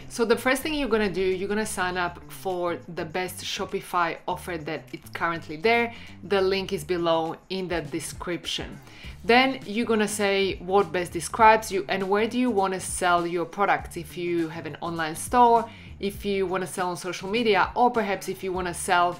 So the first thing you're gonna do, you're gonna sign up for the best Shopify offer that it's currently there. The link is below in the description. Then you're gonna say what best describes you and where do you wanna sell your products. If you have an online store, if you wanna sell on social media, or perhaps if you wanna sell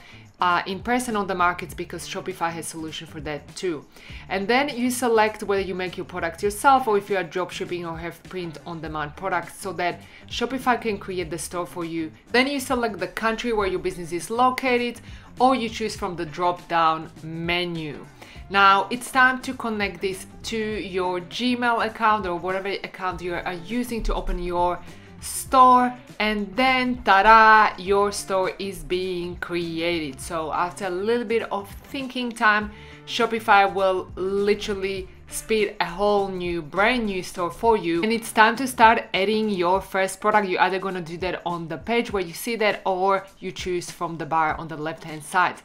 in person on the markets, because Shopify has a solution for that too. And then you select whether you make your products yourself or if you are dropshipping or have print-on-demand products so that Shopify can create the store for you. Then you select the country where your business is located, or you choose from the drop-down menu. Now it's time to connect this to your Gmail account or whatever account you are using to open your store, and then ta-da, your store is being created. So after a little bit of thinking time, Shopify will literally speed a whole new brand new store for you, and it's time to start adding your first product. You're either going to do that on the page where you see that, or you choose from the bar on the left hand side.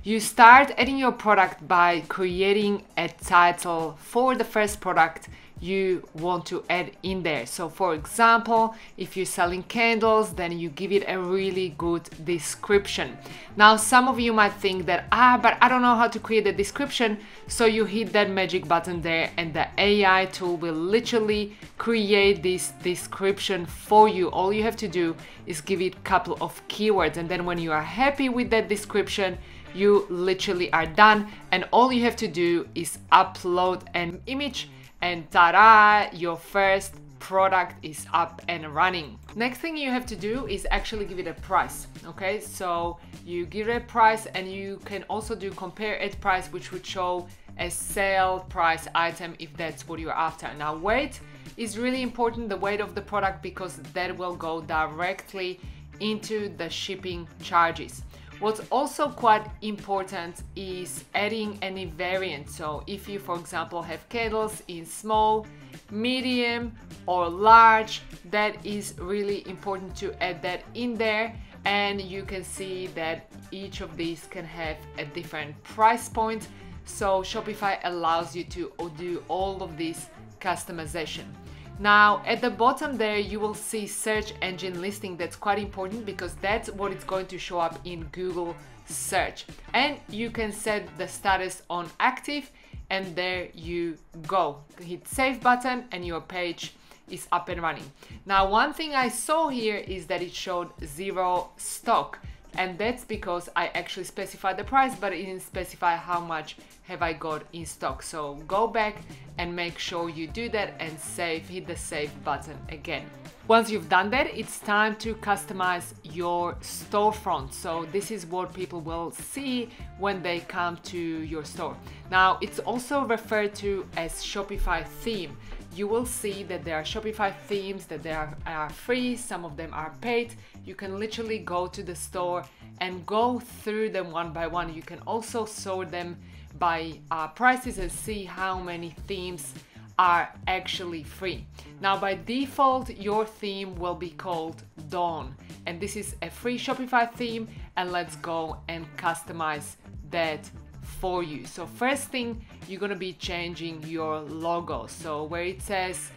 You start adding your product by creating a title for the first product you want to add in there. So for example, if you're selling candles, then you give it a really good description. Now some of you might think that but I don't know how to create a description, so you hit that magic button there and the AI tool will literally create this description for you. All you have to do is give it a couple of keywords, and then when you are happy with that description, you literally are done, and all you have to do is upload an image, and ta-da, your first product is up and running. Next thing you have to do is actually give it a price. Okay, so you give it a price, and you can also do compare at price, which would show a sale price item if that's what you're after. Now weight is really important, the weight of the product, because that will go directly into the shipping charges. What's also quite important is adding any variant. So if you, for example, have candles in small, medium, or large, that is really important to add that in there. And you can see that each of these can have a different price point. So Shopify allows you to do all of this customization. Now at the bottom there you will see search engine listing. That's quite important because that's what it's going to show up in Google search, and you can set the status on active, and there you go. Hit save button and your page is up and running. Now one thing I saw here is that it showed 0 stock, and that's because I actually specified the price, but it didn't specify how much have I got in stock. So go back and make sure you do that and save, hit the save button again. Once you've done that, it's time to customize your storefront. So this is what people will see when they come to your store. Now it's also referred to as Shopify theme. You will see that there are Shopify themes that they are free, some of them are paid. You can literally go to the store and go through them one by one. You can also sort them by prices and see how many themes are actually free. Now by default, your theme will be called Dawn, and this is a free Shopify theme, and let's go and customize that for you. So first thing, you're gonna be changing your logo. So where it says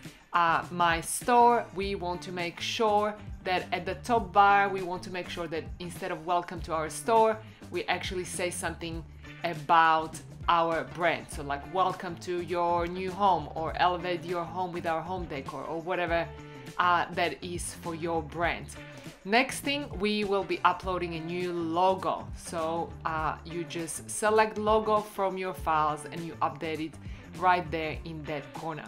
my store, we want to make sure that at the top bar, we want to make sure that instead of welcome to our store, we actually say something about our brand. So like welcome to your new home, or elevate your home with our home decor, or whatever that is for your brand. Next thing, we will be uploading a new logo. So you just select logo from your files and you update it right there in that corner.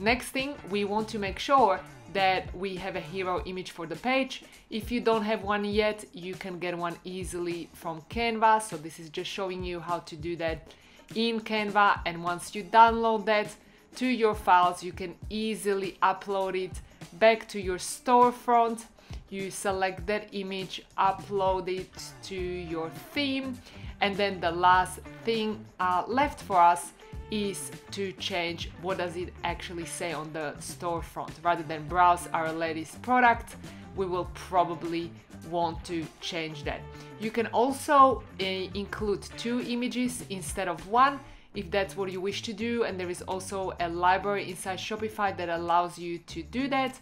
Next thing, we want to make sure that we have a hero image for the page. If you don't have one yet, you can get one easily from Canva. So this is just showing you how to do that in Canva, and once you download that to your files, you can easily upload it back to your storefront. You select that image, upload it to your theme, and then the last thing left for us is to change what does it actually say on the storefront. Rather than browse our latest product, we will probably want to change that. You can also include 2 images instead of 1 if that's what you wish to do, and there is also a library inside Shopify that allows you to do that.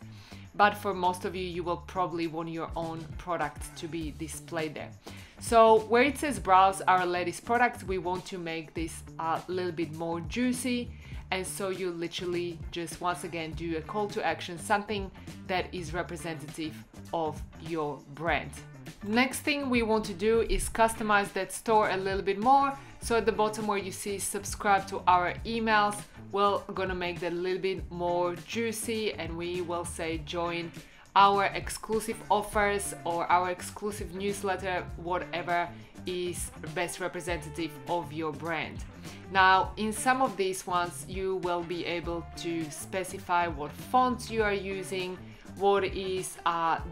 but for most of you, you will probably want your own product to be displayed there. So where it says browse our latest products, we want to make this a little bit more juicy. And so you literally just once again do a call to action, something that is representative of your brand. Next thing we want to do is customize that store a little bit more. So at the bottom where you see subscribe to our emails, we're gonna make that a little bit more juicy, and we will say join our exclusive offers or our exclusive newsletter, whatever is best representative of your brand. Now, in some of these ones, you will be able to specify what fonts you are using, what is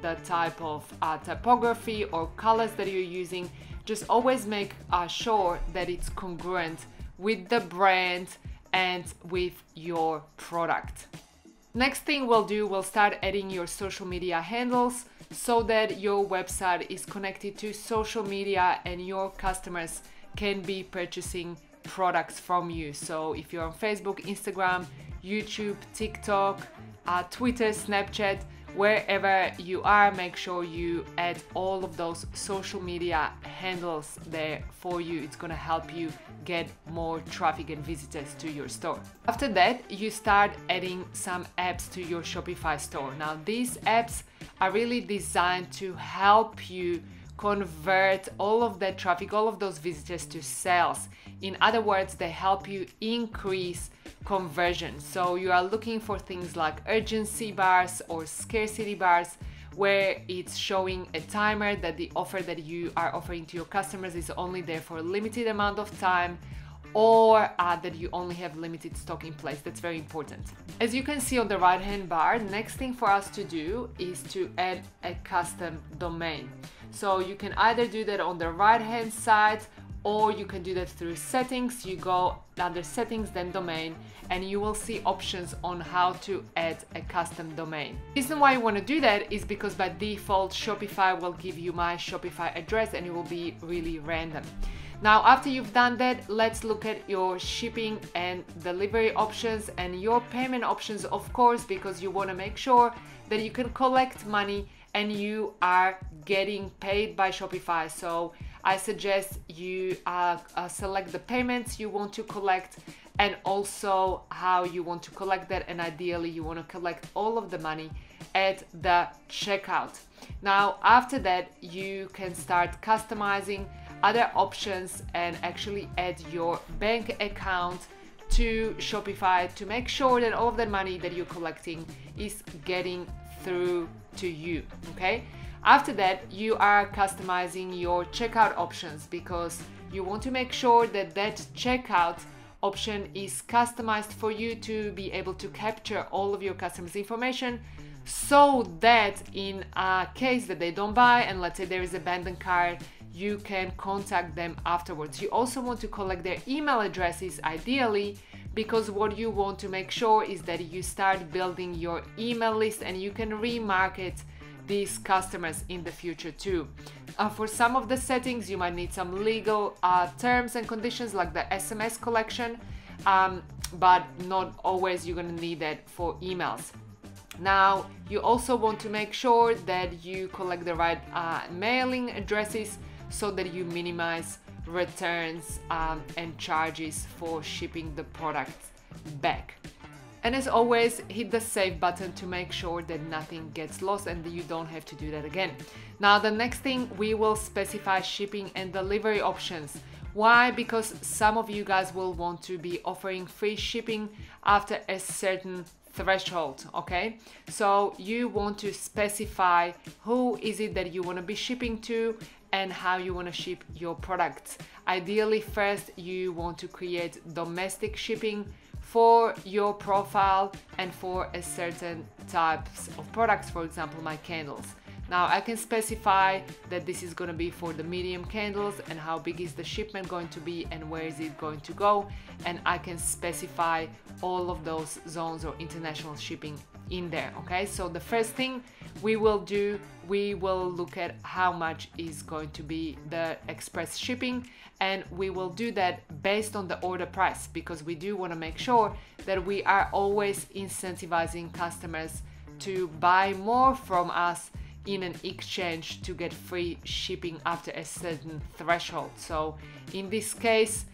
the type of typography or colors that you're using. Just always make sure that it's congruent with the brand and with your product. Next thing we'll start adding your social media handles so that your website is connected to social media and your customers can be purchasing products from you. So if you're on Facebook, Instagram, YouTube, TikTok, Twitter, Snapchat, wherever you are, make sure you add all of those social media handles there for you. It's gonna help you get more traffic and visitors to your store. After that, you start adding some apps to your Shopify store. Now, these apps are really designed to help you convert all of that traffic, all of those visitors to sales. In other words, they help you increase conversion. So you are looking for things like urgency bars or scarcity bars, where it's showing a timer that the offer that you are offering to your customers is only there for a limited amount of time, or that you only have limited stock in place. That's very important. As you can see on the right hand bar, next thing for us to do is to add a custom domain. So you can either do that on the right hand side, or you can do that through settings. You go under settings, then domain, and you will see options on how to add a custom domain. The reason why you want to do that is because by default Shopify will give you my Shopify address and it will be really random. Now, after you've done that, let's look at your shipping and delivery options and your payment options, of course, because you want to make sure that you can collect money and you are getting paid by Shopify. So I suggest you select the payments you want to collect and also how you want to collect that, and ideally you want to collect all of the money at the checkout. Now, after that, you can start customizing other options and actually add your bank account to Shopify to make sure that all of that money that you're collecting is getting through to you, okay? After that, you are customizing your checkout options because you want to make sure that that checkout option is customized for you to be able to capture all of your customers' information, so that in a case that they don't buy and let's say there is abandoned cart, you can contact them afterwards. You also want to collect their email addresses ideally, because what you want to make sure is that you start building your email list and you can remarket these customers in the future too. For some of the settings, you might need some legal terms and conditions like the SMS collection, but not always you're gonna need that for emails. Now, you also want to make sure that you collect the right mailing addresses so that you minimize returns and charges for shipping the product back. And as always, hit the save button to make sure that nothing gets lost and that you don't have to do that again. Now, the next thing, we will specify shipping and delivery options. Why? Because some of you guys will want to be offering free shipping after a certain threshold, okay? So you want to specify who is it that you want to be shipping to and how you want to ship your products. Ideally, first you want to create domestic shipping for your profile and for a certain types of products, for example, my candles. Now I can specify that this is going to be for the medium candles and how big is the shipment going to be and where is it going to go, and I can specify all of those zones or international shipping in there, okay? So the first thing we will do, we will look at how much is going to be the express shipping, and we will do that based on the order price, because we do want to make sure that we are always incentivizing customers to buy more from us in an exchange to get free shipping after a certain threshold. So in this case,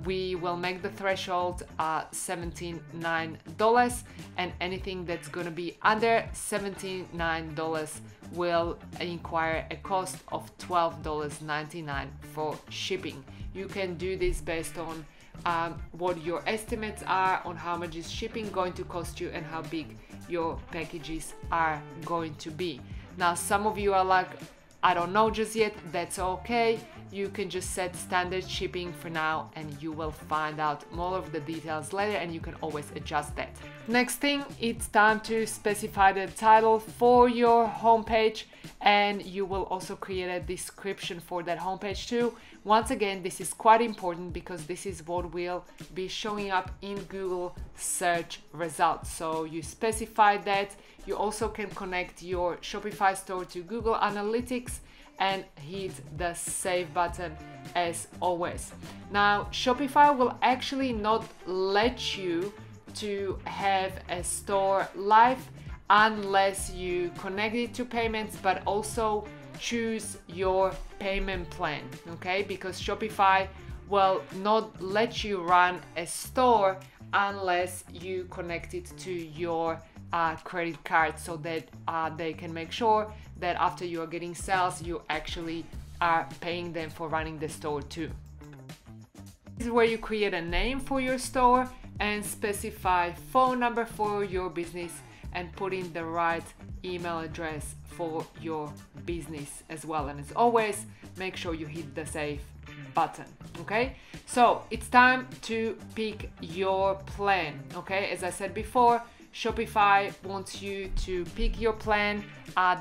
we will make the threshold $79, and anything that's going to be under $79 will require a cost of $12.99 for shipping. You can do this based on what your estimates are on how much is shipping going to cost you and how big your packages are going to be. Now, some of you are like, I don't know just yet. That's okay. You can just set standard shipping for now, and you will find out more of the details later, and you can always adjust that. Next thing, it's time to specify the title for your homepage, and you will also create a description for that homepage too. Once again, this is quite important because this is what will be showing up in Google search results. So you specify that. You also can connect your Shopify store to Google Analytics and hit the save button as always. Now, Shopify will actually not let you to have a store live unless you connect it to payments, but also choose your payment plan, okay? Because Shopify will not let you run a store unless you connect it to your credit card, so that they can make sure that after you are getting sales, you actually are paying them for running the store too. This is where you create a name for your store and specify phone number for your business and put in the right email address for your business as well. And as always, make sure you hit the save button. Okay, so it's time to pick your plan. Okay, as I said before, Shopify wants you to pick your plan.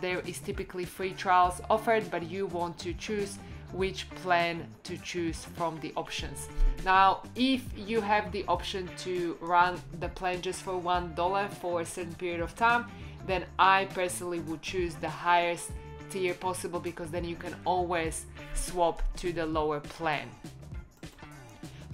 There is typically free trials offered, but you want to choose which plan to choose from the options. Now, if you have the option to run the plan just for $1 for a certain period of time, then I personally would choose the highest tier possible, because then you can always swap to the lower plan.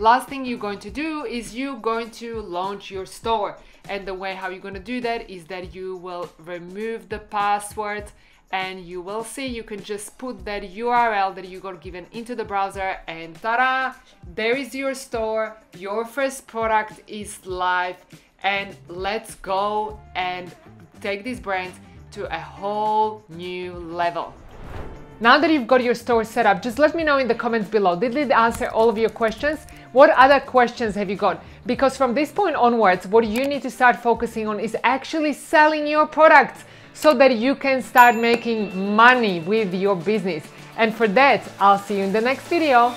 Last thing you're going to do is you're going to launch your store. And the way how you're going to do that is that you will remove the password, and you will see you can just put that URL that you got given into the browser, and ta-da, there is your store. Your first product is live, and let's go and take this brand to a whole new level. Now that you've got your store set up, just let me know in the comments below. Did it answer all of your questions? What other questions have you got? Because from this point onwards, what you need to start focusing on is actually selling your products so that you can start making money with your business. And for that, I'll see you in the next video.